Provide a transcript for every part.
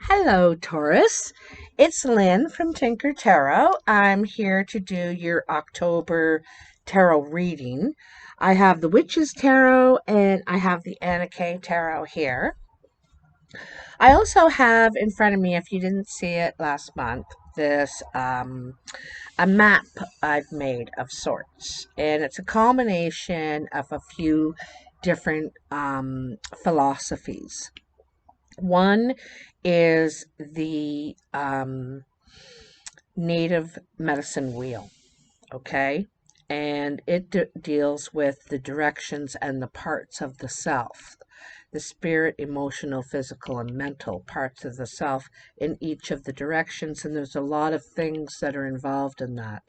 Hello, Taurus. It's Lynn from Tinker Tarot. I'm here to do your October tarot reading. I have the Witch's Tarot and I have the Anna Kay Tarot here. I also have in front of me, if you didn't see it last month, this a map I've made of sorts, and it's a combination of a few different philosophies. One is the native medicine wheel, okay? And it deals with the directions and the parts of the self, the spirit, emotional, physical, and mental parts of the self in each of the directions. And there's a lot of things that are involved in that.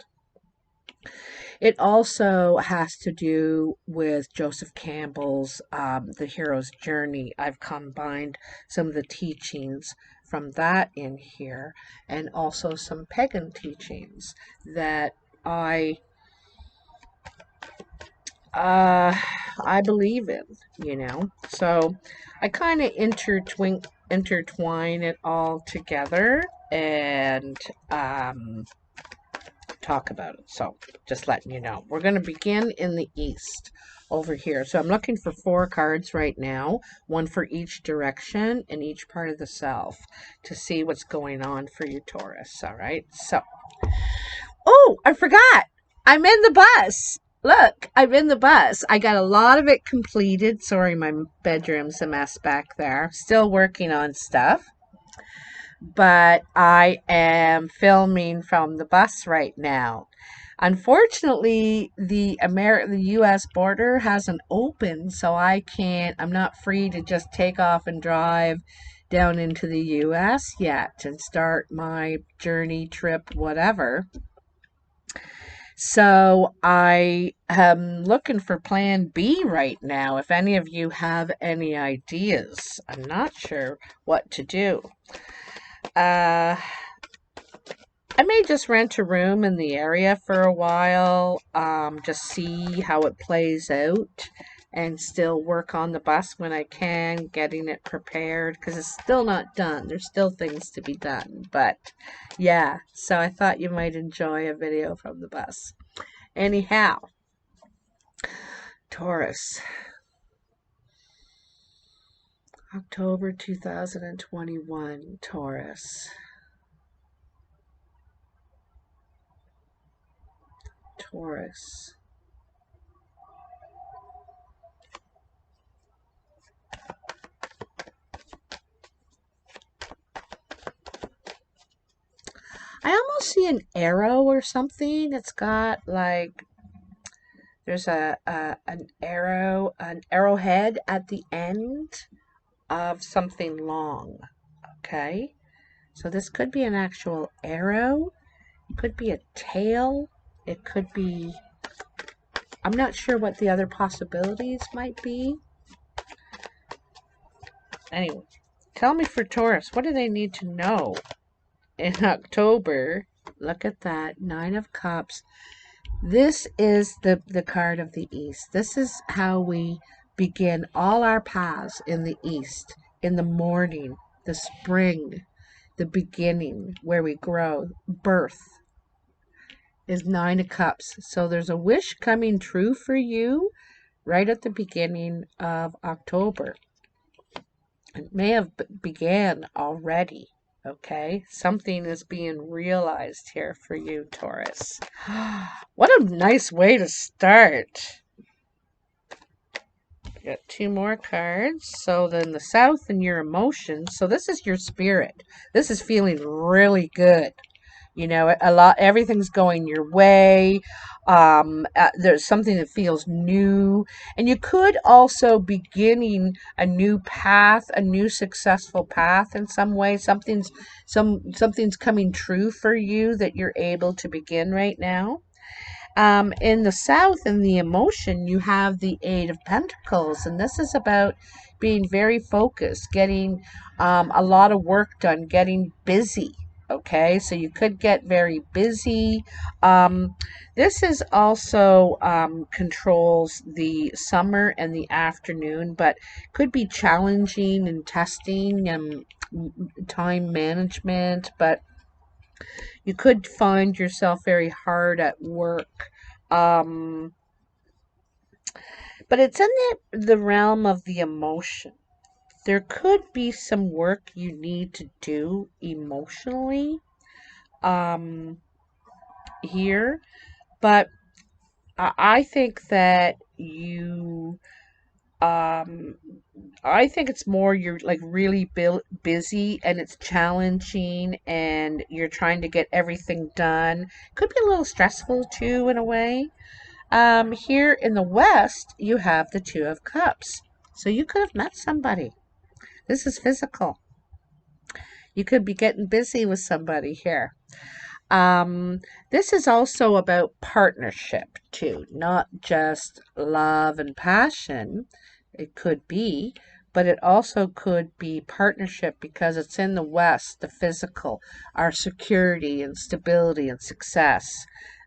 It also has to do with Joseph Campbell's The Hero's Journey. I've combined some of the teachings from that in here, and also some pagan teachings that I believe in, you know. So I kind of intertwine it all together and talk about it. So just letting you know, we're going to begin in the east over here. So I'm looking for 4 cards right now, one for each direction and each part of the self, to see what's going on for you, Taurus. All right. So, oh, I forgot. I'm in the bus. Look, I'm in the bus. I got a lot of it completed. Sorry, my bedroom's a mess back there. Still working on stuff. But I am filming from the bus right now. Unfortunately, the U.S. border hasn't opened, so I'm not free to just take off and drive down into the U.S. yet and start my journey, trip, whatever. So I am looking for plan B right now. If any of you have any ideas, I'm not sure what to do. I may just rent a room in the area for a while, just see how it plays out, and still work on the bus when I can, getting it prepared, because it's still not done. There's still things to be done, but yeah, so I thought you might enjoy a video from the bus. Anyhow, Taurus, October 2021, Taurus. Taurus. I almost see an arrow or something. It's got like there's an arrowhead at the end of something long. Okay, so this could be an actual arrow. It could be a tail. It could be. I'm not sure what the other possibilities might be. Anyway, tell me for Taurus, what do they need to know in October? Look at that, 9 of Cups. This is the card of the East. This is how we begin all our paths in the East, in the morning, the spring, the beginning, where we grow. Birth is 9 of Cups. So there's a wish coming true for you right at the beginning of October. It may have began already. Okay, something is being realized here for you, Taurus. What a nice way to start. Got 2 more cards. So then the South and your emotions. So this is your spirit. This is feeling really good. You know, everything's going your way. There's something that feels new, and you could also beginning a new path, a new successful path in some way. Something's coming true for you that you're able to begin right now. In the South, in the emotion, you have the 8 of Pentacles, and this is about being very focused, getting a lot of work done, getting busy. Okay, so you could get very busy. This is also controls the summer and the afternoon, but could be challenging and testing and time management, but you could find yourself very hard at work. Um, but it's in the realm of the emotion. There could be some work you need to do emotionally here, but I think that um, I think it's more you're like really busy and it's challenging and you're trying to get everything done. Could be a little stressful too, in a way. Here in the West, you have the Two of Cups. So you could have met somebody. This is physical. You could be getting busy with somebody here. This is also about partnership too, not just love and passion. It could be, but it also could be partnership because it's in the West, the physical, our security and stability and success.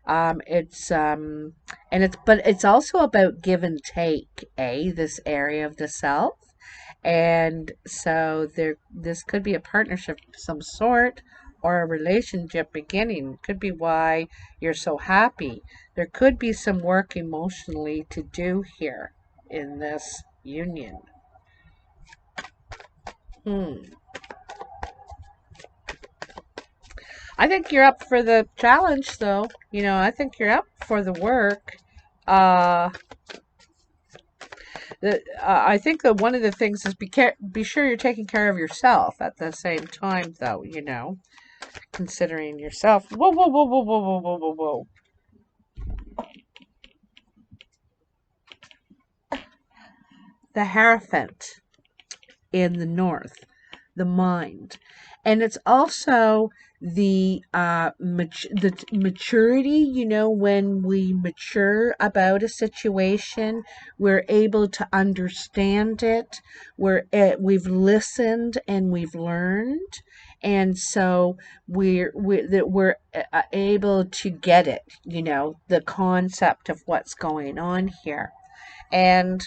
It's and it's but it's also about give and take, this area of the self. And so this could be a partnership of some sort or a relationship beginning. Could be why you're so happy. There could be some work emotionally to do here in this union. Hmm. I think you're up for the challenge, though. I think you're up for the work. Uh, I think that one of the things is be sure you're taking care of yourself at the same time, though. Considering yourself. Whoa, whoa, whoa, whoa, whoa, whoa, whoa, whoa, whoa. The Hierophant in the north, the mind. And it's also the maturity, when we mature about a situation, we're able to understand it. We've listened and we've learned, and so we're able to get it, the concept of what's going on here. And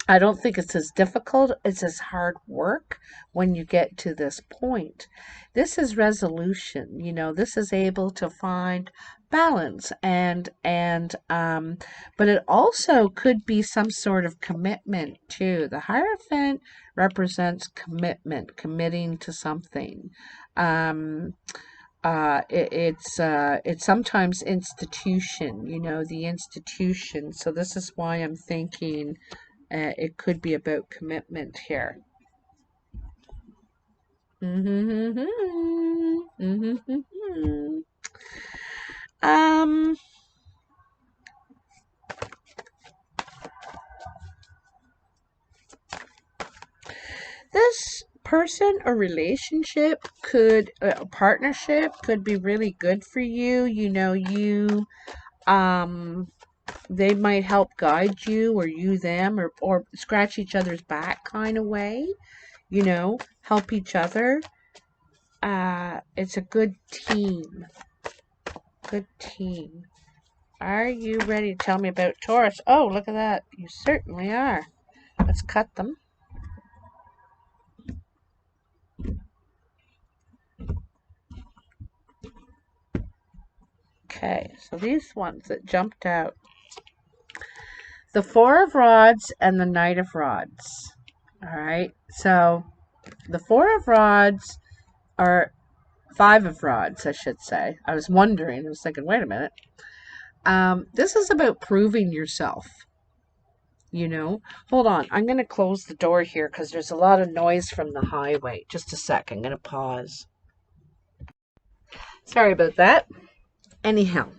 I don't think it's as difficult, it's as hard work when you get to this point. This is resolution, this is able to find balance and but it also could be some sort of commitment too. The Hierophant represents commitment, committing to something. Um it's sometimes institution, the institution. So this is why I'm thinking it could be about commitment here. Mm-hmm. Mm-hmm. Um, this person or relationship a partnership could be really good for you. Um, they might help guide you or you them or scratch each other's back kind of way, help each other. It's a good team. Good team. Are you ready to tell me about Taurus? Oh, look at that. You certainly are. Let's cut them. Okay, so these ones that jumped out. The Four of Rods and the Knight of Rods. All right, so the Four of Rods are Five of Rods, I should say. I was wondering, I was thinking, wait a minute. This is about proving yourself. Hold on. I'm going to close the door here because there's a lot of noise from the highway. Just a sec. I'm going to pause. Sorry about that. Anyhow,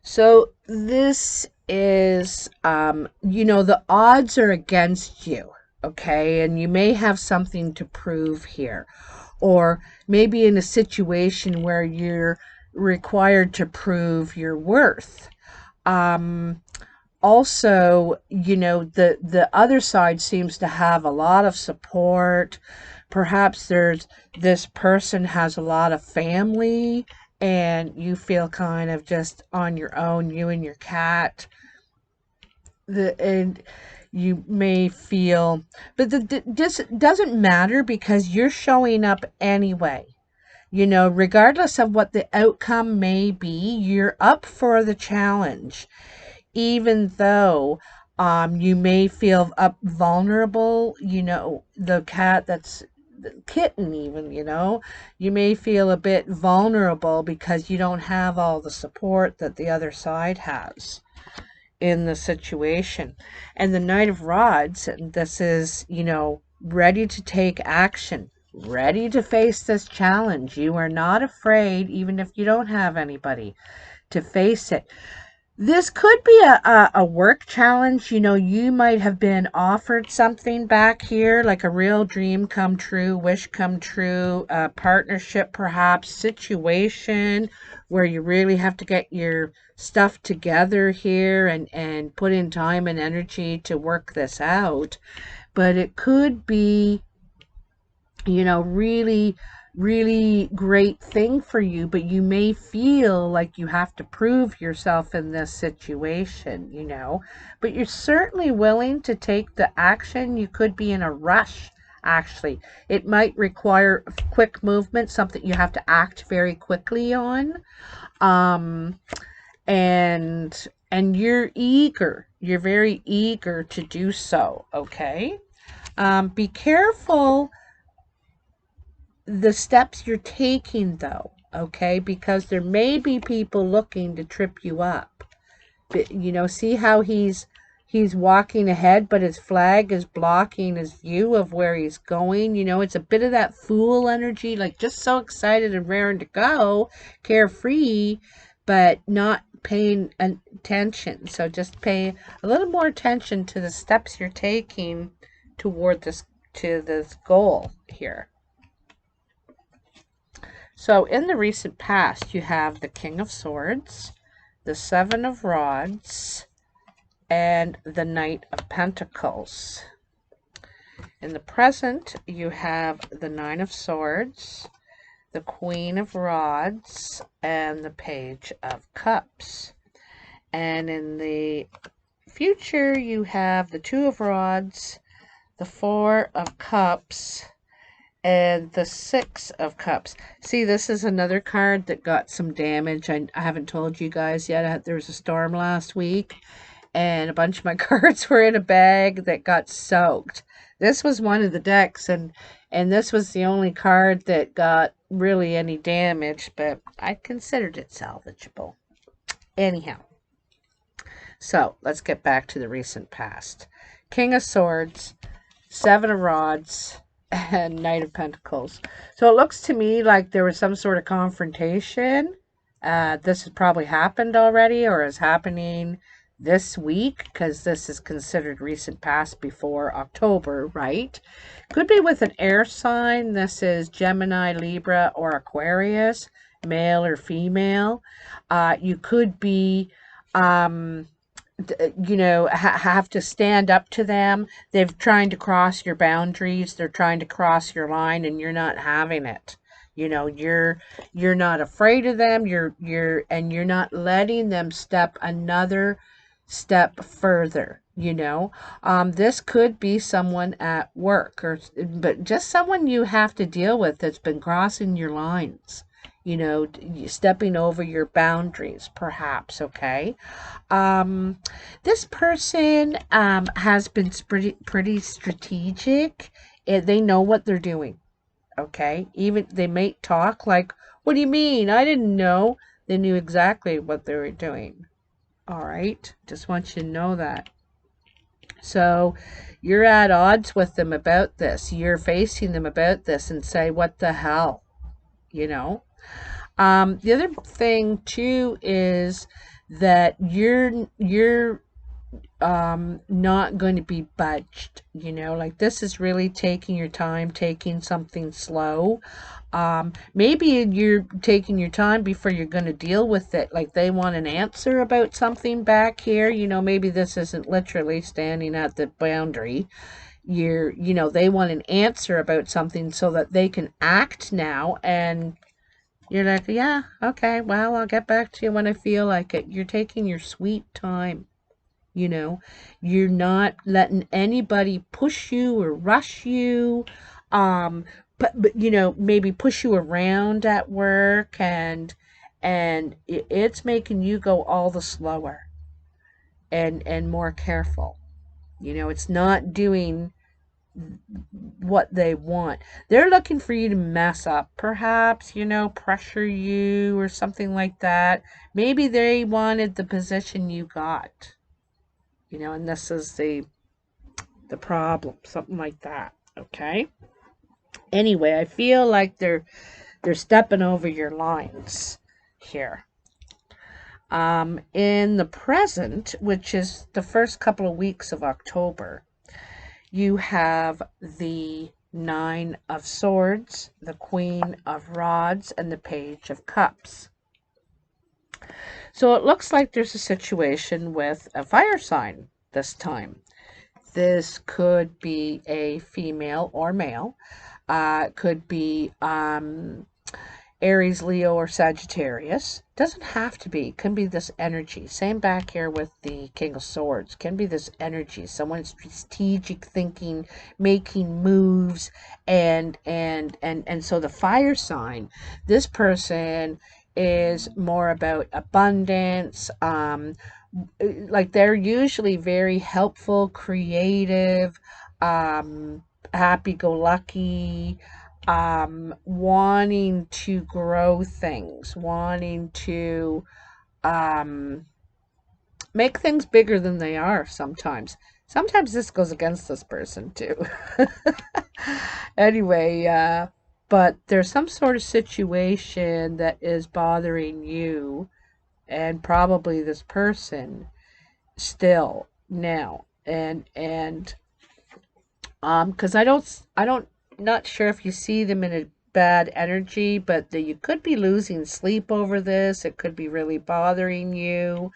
so this is, the odds are against you, okay? And you may have something to prove here. Or maybe in a situation where you're required to prove your worth. Um, Also, you know, the other side seems to have a lot of support. Perhaps this person has a lot of family and you feel kind of just on your own, you and your cat. And you may feel, but this doesn't matter because you're showing up anyway. You know, regardless of what the outcome may be, you're up for the challenge, even though you may feel up vulnerable. You know, the cat that's the kitten, even, you know, you may feel a bit vulnerable because you don't have all the support that the other side has in the situation. And the Knight of Rods, and this is, you know, ready to take action, ready to face this challenge. You are not afraid, even if you don't have anybody, to face it. This could be a work challenge. You know, you might have been offered something back here, like a real dream come true, wish come true, a partnership perhaps, situation where you really have to get your stuff together here and put in time and energy to work this out. But it could be, you know, really great thing for you, but you may feel like you have to prove yourself in this situation, you know, but you're certainly willing to take the action. You could be in a rush. Actually, it might require quick movement, something you have to act very quickly on. um and you're eager, you're very eager to do so. Okay. Be careful the steps you're taking, though, okay? Because there may be people looking to trip you up. But, you know, see how he's walking ahead, but his flag is blocking his view of where he's going. You know, it's a bit of that fool energy, like just so excited and raring to go, carefree, but not paying attention. So just pay a little more attention to the steps you're taking toward this goal here. So in the recent past, you have the King of Swords, the Seven of Rods, and the Knight of Pentacles. In the present, you have the Nine of Swords, the Queen of Rods, and the Page of Cups. And in the future, you have the Two of Rods, the Four of Cups, and the Six of Cups. See, this is another card that got some damage. I haven't told you guys yet. There was a storm last week, and a bunch of my cards were in a bag that got soaked. This was one of the decks, and this was the only card that got really any damage, but I considered it salvageable. Anyhow, so let's get back to the recent past. King of Swords, Seven of Rods, and Knight of Pentacles. So it looks to me like there was some sort of confrontation. This has probably happened already or is happening this week, because this is considered recent past before October, right? Could be with an air sign. This is Gemini, Libra, or Aquarius, male or female. You could be you know, have to stand up to them. They're trying to cross your boundaries. They're trying to cross your line, and you're not having it. You know, you're not afraid of them. You're not letting them step another step further. You know, this could be someone at work, but just someone you have to deal with that's been crossing your lines. You know, stepping over your boundaries, perhaps. Okay. This person has been pretty strategic. They know what they're doing. Okay. Even they may talk like, "What do you mean? I didn't know." They knew exactly what they were doing. All right. Just want you to know that. So you're at odds with them about this. You're facing them about this and say, "What the hell?" You know. The other thing too is that you're not going to be budged, you know, like this is really taking your time, taking something slow. Maybe you're taking your time before you're going to deal with it. Like they want an answer about something back here, you know, maybe this isn't literally standing at the boundary. You know, they want an answer about something so that they can act now, and you're like, yeah, okay, well, I'll get back to you when I feel like it. You're taking your sweet time. You know, you're not letting anybody push you or rush you. But you know, maybe push you around at work, and it's making you go all the slower and more careful. You know, it's not doing what they want. They're looking for you to mess up, perhaps, you know, pressure you or something like that. Maybe they wanted the position you got, you know, and this is the problem, something like that. Okay. Anyway, I feel like they're stepping over your lines here. In the present, which is the first couple of weeks of October, you have the Nine of Swords, the Queen of Rods, and the Page of Cups. So it looks like there's a situation with a fire sign this time. This could be a female or male. Could be Aries, Leo, or Sagittarius. Doesn't have to be. Can be this energy. Same back here with the King of Swords. Can be this energy. Someone strategic thinking, making moves, and so the fire sign. This person is more about abundance. Like they're usually very helpful, creative, happy-go-lucky, wanting to grow things, wanting to make things bigger than they are sometimes. Sometimes this goes against this person too. Anyway, but there's some sort of situation that is bothering you and probably this person still now. And because I don't, not sure if you see them in a bad energy, but you could be losing sleep over this. It could be really bothering you.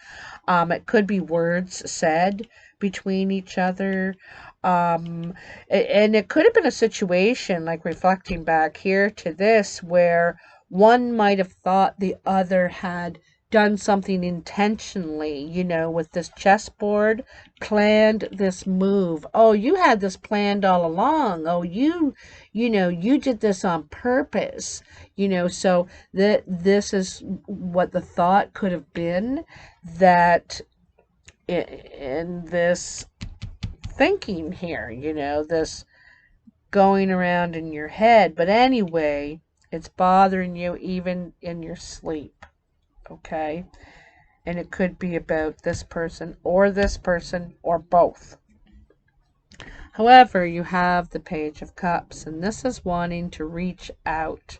It could be words said between each other. And it could have been a situation, like reflecting back here to this, where one might have thought the other had done something intentionally, you know, with this chessboard, planned this move. Oh, you had this planned all along. Oh, you know, you did this on purpose, you know, so that this is what the thought could have been, that in this thinking here, you know, this going around in your head. But anyway, it's bothering you even in your sleep. Okay. And it could be about this person or both. However, you have the Page of Cups, and this is wanting to reach out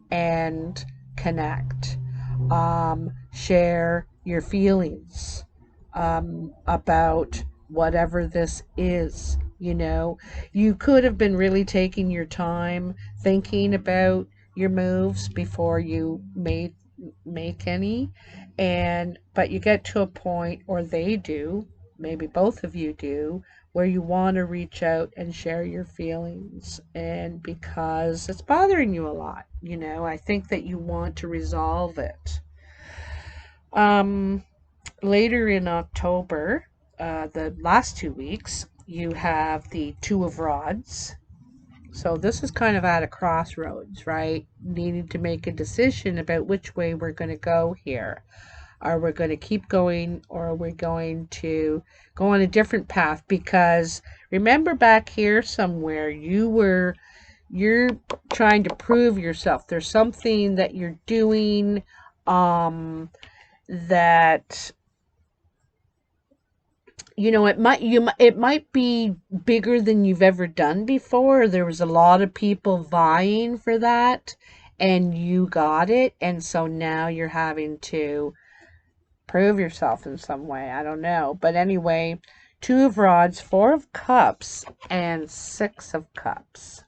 and connect, share your feelings about whatever this is. You know, you could have been really taking your time thinking about your moves before you make any, but you get to a point, or they do, maybe both of you do, where you want to reach out and share your feelings, and because it's bothering you a lot, you know, I think that you want to resolve it. Later in October, the last 2 weeks, you have the Two of Rods. So this is kind of at a crossroads, right? Needing to make a decision about which way we're going to go here. Are we going to keep going, or are we going to go on a different path? Because remember back here somewhere, you're trying to prove yourself. There's something that you're doing that, you know, it might be bigger than you've ever done before. There was a lot of people vying for that, and you got it, and so now you're having to prove yourself in some way. I don't know. But anyway, 2 of Rods, 4 of Cups, and 6 of Cups.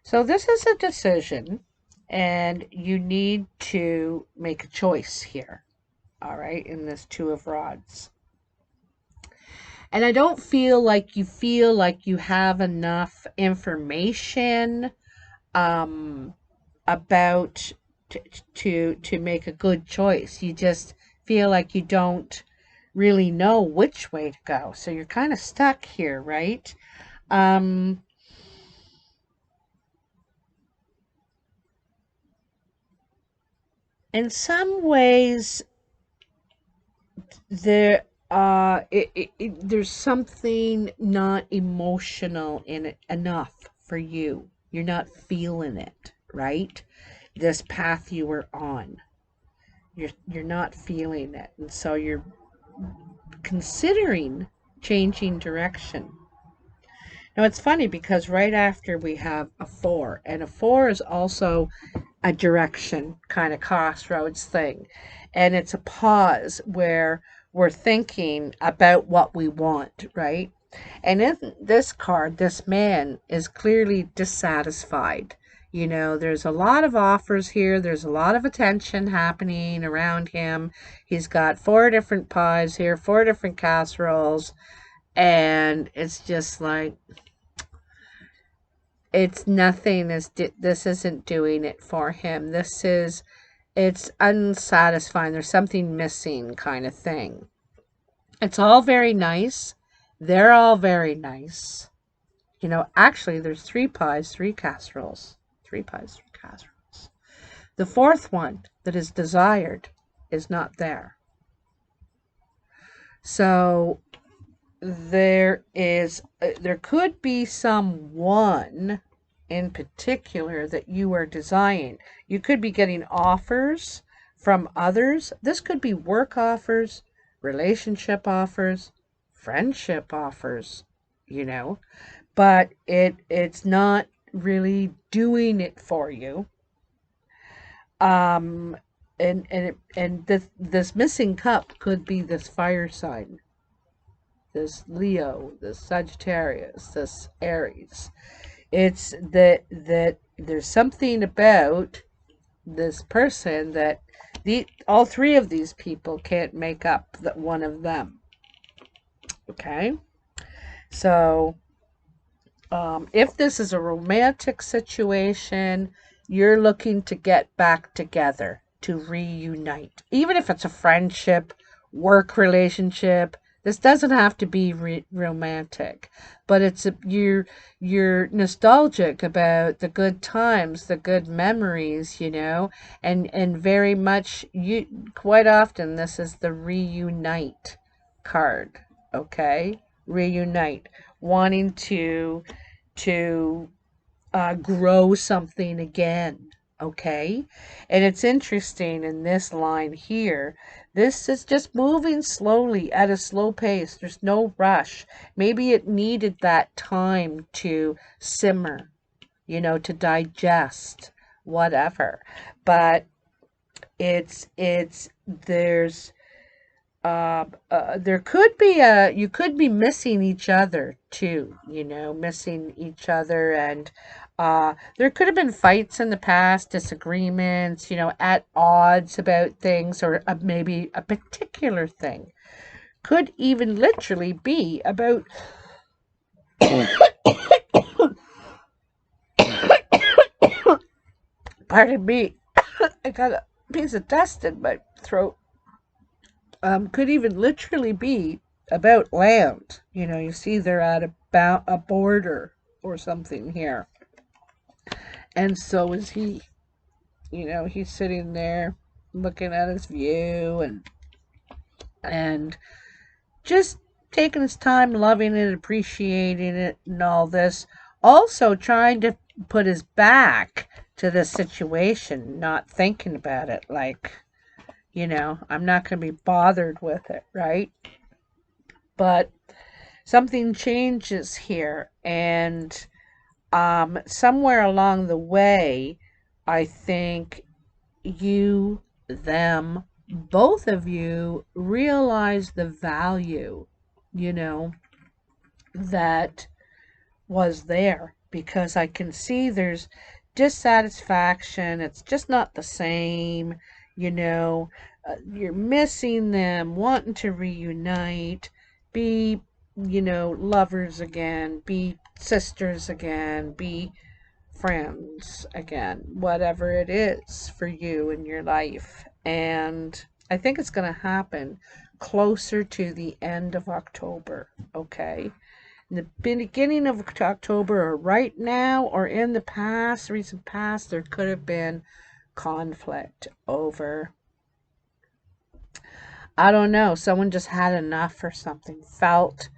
So this is a decision, and you need to make a choice here. All right, in this 2 of Rods. And I don't feel like you have enough information about to make a good choice. You just feel like you don't really know which way to go. So you're kind of stuck here, right? In some ways, there's something not emotional in it enough for you. You're not feeling it, right? This path you were on. You're not feeling it. And so you're considering changing direction. Now it's funny because right after we have a 4, and a 4 is also a direction kind of crossroads thing. And it's a pause where we're thinking about what we want, right? And in this card, this man is clearly dissatisfied. You know, there's a lot of offers here. There's a lot of attention happening around him. He's got 4 different pies here, 4 different casseroles. And it's just like, it's nothing. This isn't doing it for him. It's unsatisfying. There's something missing kind of thing. It's all very nice. They're all very nice. You know, actually, there's 3 pies, 3 casseroles. 3 pies, 3 casseroles. The 4th one that is desired is not there. So there could be someone in particular that you are desiring. You could be getting offers from others. This could be work offers, relationship offers, friendship offers, you know, but it's not really doing it for you. And this missing cup could be this fire sign, this Leo, this Sagittarius, this Aries. It's that there's something about this person that all 3 of these people can't make up that one of them. Okay? So, if this is a romantic situation, you're looking to get back together, to reunite. Even if it's a friendship, work relationship, this doesn't have to be romantic, but you're nostalgic about the good times, the good memories, you know, and very much quite often this is the reunite card, okay? Reunite, wanting to grow something again, okay? And it's interesting in this line here, this is just moving slowly at a slow pace. There's no rush. Maybe it needed that time to simmer, you know, to digest, whatever. But there could be you could be missing each other too, you know, missing each other, and there could have been fights in the past, disagreements, you know, at odds about things, or maybe a particular thing. Could even literally be about pardon me, I got a piece of dust in my throat. Could even literally be about land. You know, you see they're at a border or something here. And so is he. You know, he's sitting there looking at his view and just taking his time, loving it, appreciating it, and all this. Also trying to put his back to the situation, not thinking about it, like, you know, I'm not going to be bothered with it, right? But something changes here, and somewhere along the way, I think you, them, both of you realize the value, you know, that was there, because I can see there's dissatisfaction. It's just not the same, you know. You're missing them, wanting to reunite, be, you know, lovers again, be sisters again, be friends again, whatever it is for you in your life. And I think it's going to happen closer to the end of October, okay? In the beginning of October, or right now, or in the past, recent past, there could have been conflict over, I don't know, someone just had enough or something, felt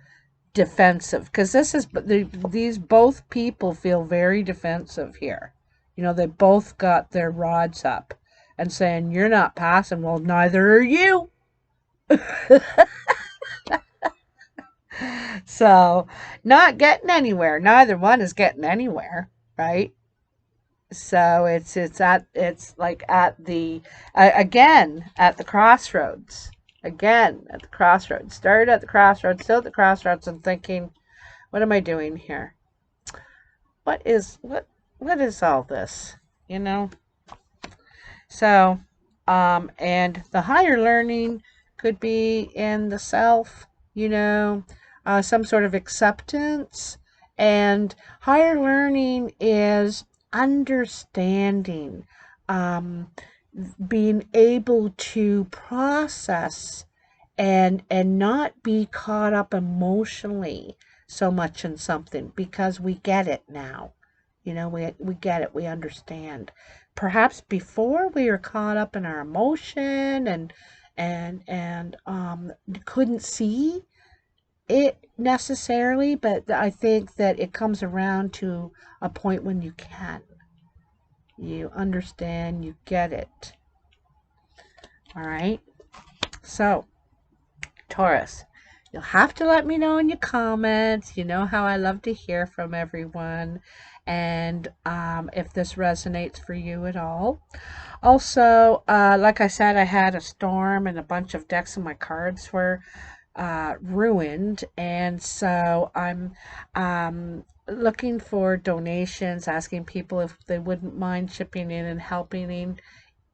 defensive, because these both people feel very defensive here. You know, they both got their rods up and saying, you're not passing. Well, neither are you. So, not getting anywhere. Neither one is getting anywhere, right? So it's like at the again at the crossroads. Again at the crossroads. Started at the crossroads, still at the crossroads, and thinking, what am I doing here? What is all this? You know? So, and the higher learning could be in the self, you know, some sort of acceptance. And higher learning is understanding, being able to process and not be caught up emotionally so much in something, because we get it now. You know, we get it, we understand. Perhaps before we were caught up in our emotion and couldn't see it necessarily, but I think that it comes around to a point when you can. You understand, you get it. All right? So, Taurus, you'll have to let me know in your comments. You know how I love to hear from everyone, and if this resonates for you at all. Also, like I said, I had a storm and a bunch of decks of my cards were ruined, and so I'm looking for donations, asking people if they wouldn't mind chipping in and helping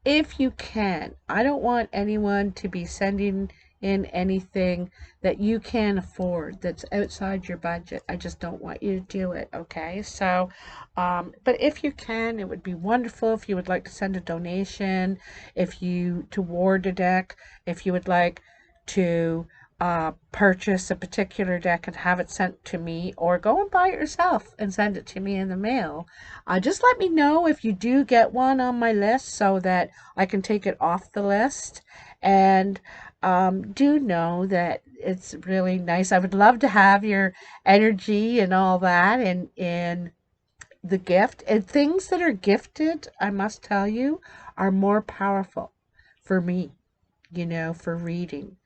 if you can. I don't want anyone to be sending in anything that you can't afford, that's outside your budget. I just don't want you to do it, okay? So, but if you can, it would be wonderful if you would like to send a donation, toward a deck, if you would like to purchase a particular deck and have it sent to me, or go and buy it yourself and send it to me in the mail. Just let me know if you do get one on my list so that I can take it off the list. And do know that it's really nice. I would love to have your energy and all that in the gift. And things that are gifted, I must tell you, are more powerful for me, you know, for reading.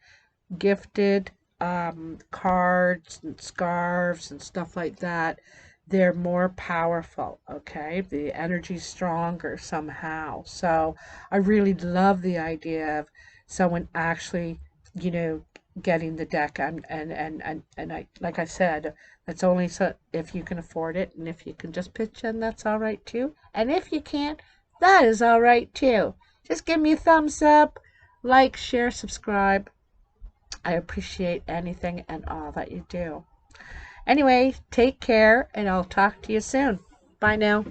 Gifted cards and scarves and stuff like that, they're more powerful, okay? The energy's stronger somehow. So I really love the idea of someone actually, you know, getting the deck. And I, like I said, that's only so if you can afford it, and if you can just pitch in, that's all right too. And if you can't, that is all right too. Just give me a thumbs up, like, share, subscribe. I appreciate anything and all that you do. Anyway, take care, and I'll talk to you soon. Bye now.